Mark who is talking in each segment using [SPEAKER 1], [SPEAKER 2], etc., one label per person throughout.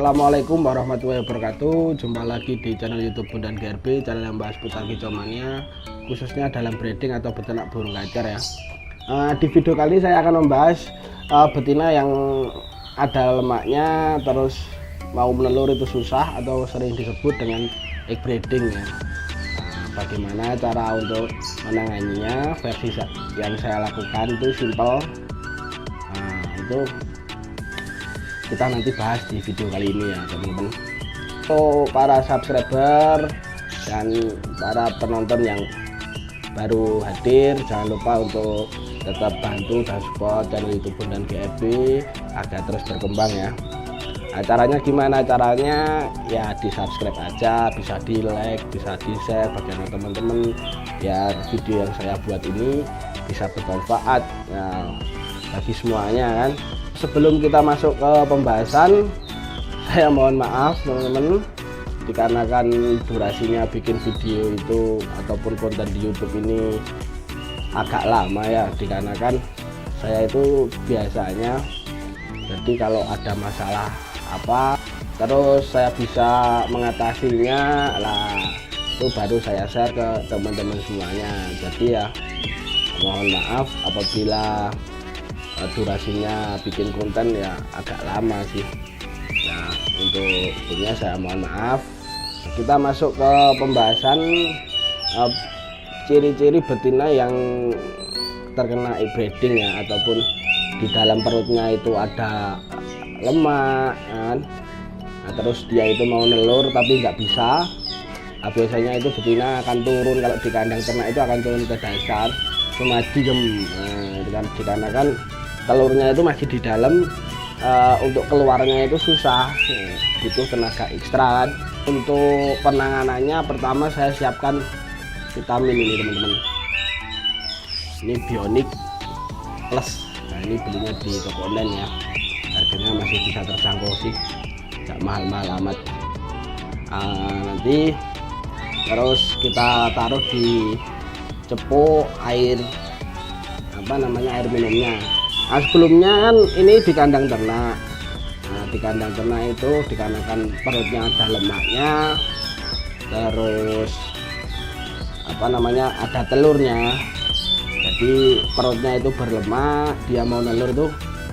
[SPEAKER 1] Assalamualaikum warahmatullahi wabarakatuh. Jumpa lagi di channel YouTube Bondan GRB, channel yang bahas putar kicauannya, khususnya dalam breeding atau beternak burung gacor ya. Di video kali ini saya akan membahas betina yang ada lemaknya terus mau menelur itu susah atau sering disebut dengan egg breeding ya. Bagaimana cara untuk menanganinya, versi yang saya lakukan itu simple. Itu kita nanti bahas di video kali ini ya teman-teman. Untuk para subscriber dan para penonton yang baru hadir, jangan lupa untuk tetap bantu dan support channel YouTube Bondan GRB agar terus berkembang ya. Caranya gimana? Caranya ya di subscribe aja, bisa di like, bisa di share bagi teman-teman biar video yang saya buat ini bisa bermanfaat ya, bagi semuanya kan. Sebelum kita masuk ke pembahasan, saya mohon maaf teman-teman dikarenakan durasinya bikin video itu ataupun konten di YouTube ini agak lama ya, dikarenakan saya itu biasanya jadi kalau ada masalah apa terus saya bisa mengatasinya lah, itu baru saya share ke teman-teman semuanya. Jadi ya mohon maaf apabila durasinya bikin konten ya agak lama sih. Nah untuk punya saya mohon maaf. Kita masuk ke pembahasan ciri-ciri betina yang terkena egg breeding ya, ataupun di dalam perutnya itu ada lemak kan. Nah, terus dia itu mau nelur tapi nggak bisa. Nah, biasanya itu betina akan turun, kalau di kandang ternak itu akan turun ke dasar cuma diem. Nah, dikarenakan telurnya itu masih di dalam, untuk keluarnya itu susah, butuh tenaga ekstra kan. Untuk penanganannya pertama saya siapkan vitamin ini teman-teman, ini Bionic Plus. Nah ini belinya di toko online ya, harganya masih bisa terjangkau sih, gak mahal-mahal amat. Nanti terus kita taruh di cepo air air minumnya. Nah, sebelumnya kan ini di kandang ternak. Nah, di kandang ternak itu dikarenakan perutnya ada lemaknya, terus ada telurnya. Jadi perutnya itu berlemak, dia mau nelur itu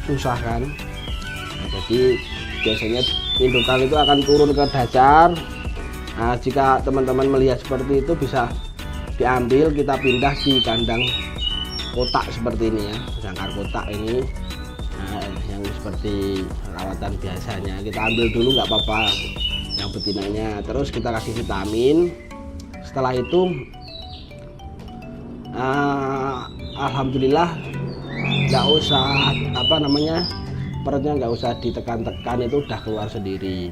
[SPEAKER 1] susah kan. Nah, jadi biasanya indukan itu akan turun ke dasar. Nah, jika teman-teman melihat seperti itu bisa diambil, kita pindah di kandang kotak seperti ini ya, jangkar kotak ini. Nah, yang seperti rawatan biasanya kita ambil dulu nggak apa-apa yang betinanya, terus kita kasih vitamin. Setelah itu alhamdulillah nggak usah perutnya nggak usah ditekan-tekan, itu udah keluar sendiri.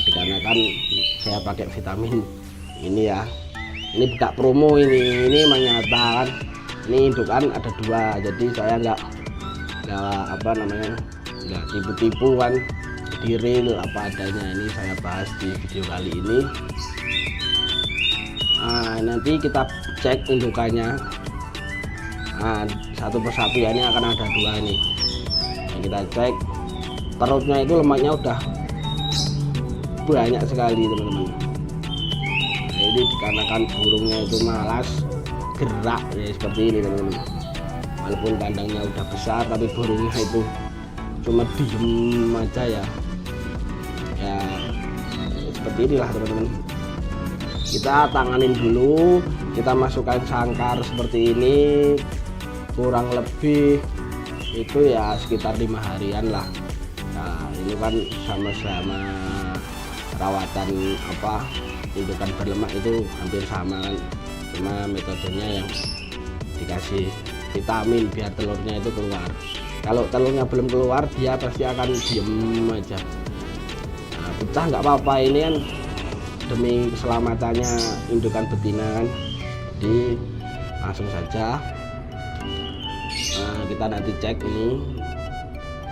[SPEAKER 1] Dikarenakan saya pakai vitamin ini ya, ini buka promo, ini memang nyata kan. Ini indukan ada 2, jadi saya nggak tipu-tipu kan, di real apa adanya. Ini saya bahas di video kali ini. Nanti kita cek indukannya, satu persatu ya, ini akan ada 2 nih. Nah, kita cek perutnya itu lemaknya udah banyak sekali teman-teman. Nah, ini dikarenakan burungnya itu malas gerak ya, seperti ini teman-teman. Walaupun kandangnya udah besar tapi burungnya itu cuma diem aja ya seperti inilah teman-teman. Kita tanganin dulu, kita masukkan sangkar seperti ini, kurang lebih itu ya sekitar 5 harian lah. Nah ini kan sama-sama rawatan indukan berlemak itu hampir sama kan, cuma metodenya yang dikasih vitamin biar telurnya itu keluar. Kalau telurnya belum keluar dia pasti akan diem aja. Nah, pecah nggak apa-apa, ini kan demi keselamatannya indukan betina kan, jadi langsung saja. Nah, kita nanti cek ini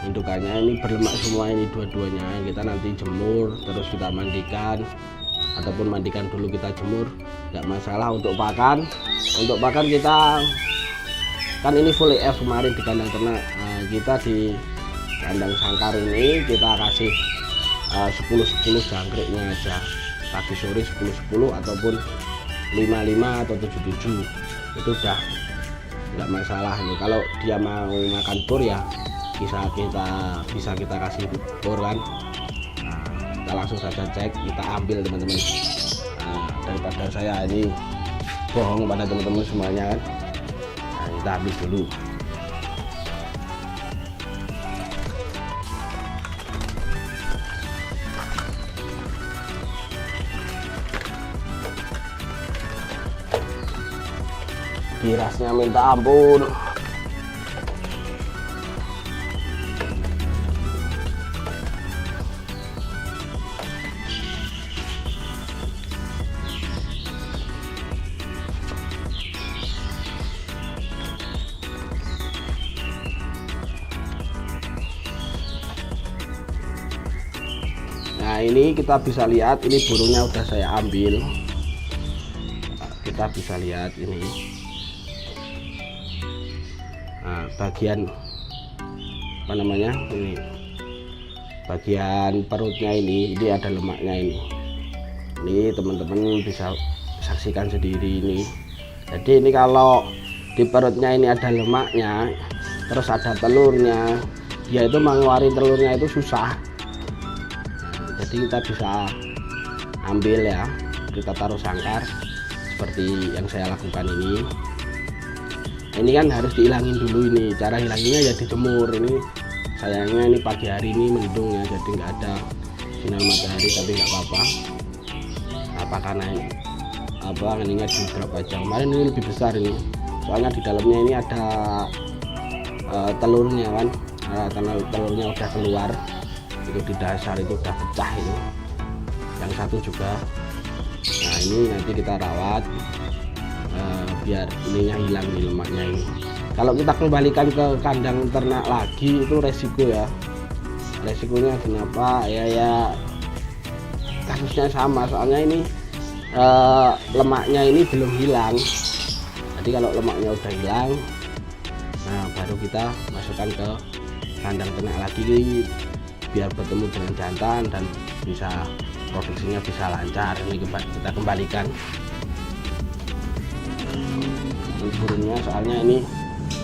[SPEAKER 1] indukannya, ini berlemak semua, ini dua-duanya. Kita nanti jemur, terus kita mandikan, ataupun mandikan dulu kita jemur, nggak masalah. Untuk pakan kita kan ini full EF kemarin di kandang ternak. Nah, kita di kandang sangkar ini kita kasih 10-10 jangkriknya aja, pagi sore 10-10 ataupun 55 atau 77 itu udah nggak masalah nih. Kalau dia mau makan pur ya bisa kita kasih pur kan. Nah, kita langsung saja cek, kita ambil teman-teman. Nah, daripada saya ini bohong pada teman-teman semuanya kan, nah, kita habis dulu. Girasnya minta ampun. Nah, ini kita bisa lihat, ini burungnya udah saya ambil. Kita bisa lihat ini. Nah, bagian apa namanya, ini bagian perutnya ini ada lemaknya ini teman-teman bisa saksikan sendiri ini. Jadi ini kalau di perutnya ini ada lemaknya, terus ada telurnya, dia itu mengeluarkan telurnya itu susah. Nah, jadi kita bisa ambil ya, kita taruh sangkar seperti yang saya lakukan ini. Ini kan harus dihilangin dulu ini. Cara hilanginnya ya dijemur. Ini sayangnya ini pagi hari ini mendung ya, jadi nggak ada sinar matahari, tapi nggak apa-apa. Apa karena ininya di berapa jam kemarin ini lebih besar ini. Soalnya di dalamnya ini ada telurnya kan. Telurnya udah keluar. Itu di dasar itu udah pecah itu. Yang satu juga. Nah, ini nanti kita rawat. Biar ininya hilang di lemaknya ini. Kalau kita kembalikan ke kandang ternak lagi itu resiko ya. Resikonya kenapa ya kasusnya sama, soalnya ini lemaknya ini belum hilang. Jadi kalau lemaknya udah hilang, nah baru kita masukkan ke kandang ternak lagi biar bertemu dengan jantan dan bisa produksinya bisa lancar. Ini kita kembalikan burungnya, soalnya ini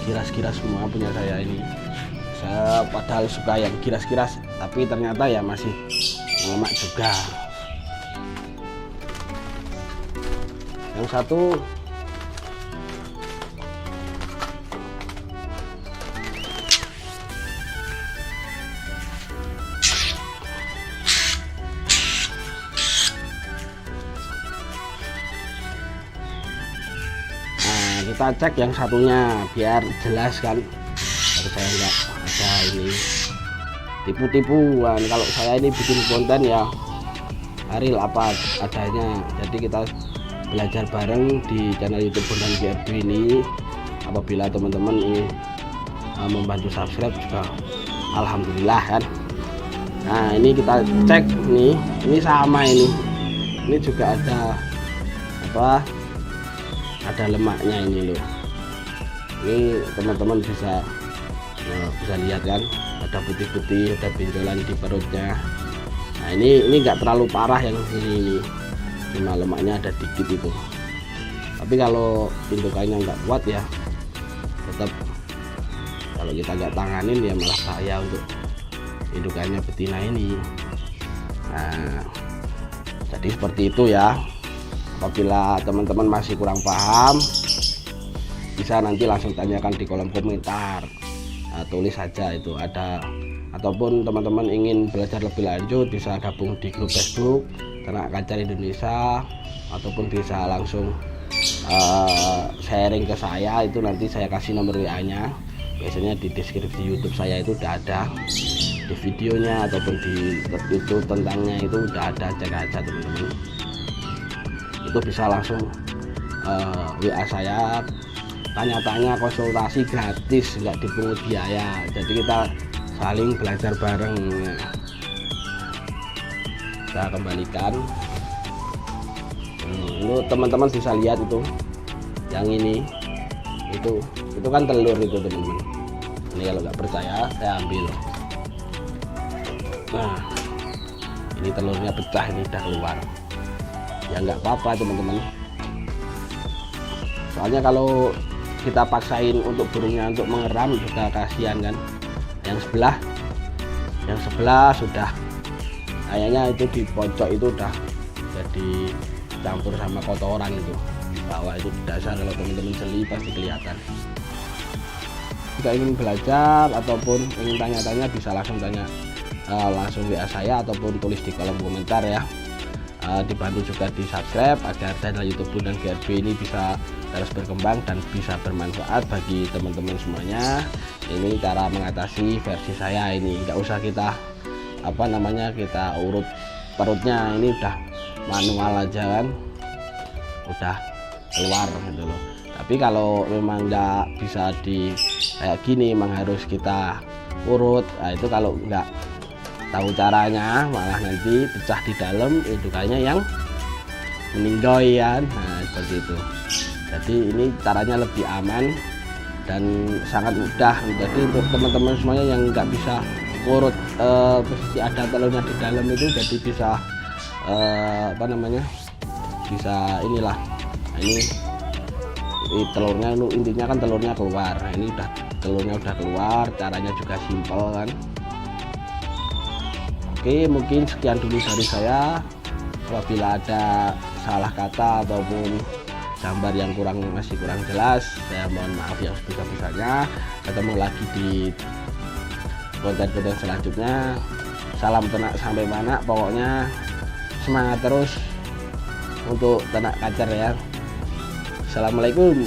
[SPEAKER 1] kiras-kiras semua punya saya ini. Saya padahal suka yang kiras-kiras, tapi ternyata ya masih lemak juga. Yang satu kita cek yang satunya biar jelas kan, biar saya nggak ada ini tipu-tipuan. Kalau saya ini bikin konten ya real apa adanya, jadi kita belajar bareng di channel YouTube Bondan GRB ini. Apabila teman-teman ini membantu subscribe juga alhamdulillah kan. Nah, ini kita cek nih, ini sama ini juga ada lemaknya ini loh. Ini teman-teman bisa lihat kan, ada putih-putih, ada benjolan di perutnya. Nah, ini nggak terlalu parah yang ini, cuma lemaknya ada dikit itu. Tapi kalau indukannya nggak kuat ya tetap, kalau kita nggak tanganin ya malah bahaya untuk indukannya betina ini. Nah, jadi seperti itu ya. Apabila teman-teman masih kurang paham, bisa nanti langsung tanyakan di kolom komentar. Nah, tulis saja itu ada, ataupun teman-teman ingin belajar lebih lanjut bisa gabung di grup Facebook Ternak Kacar Indonesia, ataupun bisa langsung sharing ke saya. Itu nanti saya kasih nomor WA-nya. Biasanya di deskripsi YouTube saya itu udah ada, di videonya ataupun di YouTube tentangnya itu udah ada, cek aja teman-teman. Itu bisa langsung WA saya, tanya-tanya, konsultasi gratis, nggak dipungut biaya. Jadi kita saling belajar bareng. Saya kembalikan. Ini teman-teman bisa lihat itu, yang ini itu kan telur itu teman-teman. Ini kalau nggak percaya saya ambil. Nah, Ini telurnya pecah, ini udah keluar. Ya nggak apa-apa teman-teman, soalnya kalau kita paksain untuk burungnya untuk mengeram juga kasihan kan. Yang sebelah sudah kayaknya itu di pojok itu udah jadi campur sama kotoran itu di bawah. Itu dasar, kalau teman-teman jeli pasti kelihatan. Jika ingin belajar ataupun ingin tanya-tanya bisa langsung tanya, langsung WA saya ataupun tulis di kolom komentar ya. Dibantu juga di subscribe agar channel YouTube Bondan GRB ini bisa terus berkembang dan bisa bermanfaat bagi teman-teman semuanya. Ini cara mengatasi versi saya ini, nggak usah kita kita urut perutnya, ini udah manual aja kan, udah keluar gitu loh. Tapi kalau memang nggak bisa di kayak gini, memang harus kita urut. Nah, itu kalau nggak tahu caranya malah nanti pecah di dalam, itu kayaknya yang meninggal ya. Nah seperti itu. Jadi ini caranya lebih aman dan sangat mudah. Jadi untuk teman-teman semuanya yang nggak bisa urut posisi ada telurnya di dalam itu, jadi bisa bisa inilah. Nah, ini telurnya, intinya kan telurnya keluar. Nah, ini telurnya udah keluar, caranya juga simpel kan. Oke, mungkin sekian dulu dari saya. Apabila ada salah kata ataupun gambar yang masih kurang jelas, saya mohon maaf yang sebesar-besarnya. Ketemu lagi di konten-konten selanjutnya. Salam ternak sampai mana, pokoknya semangat terus untuk ternak kacer ya. Assalamualaikum.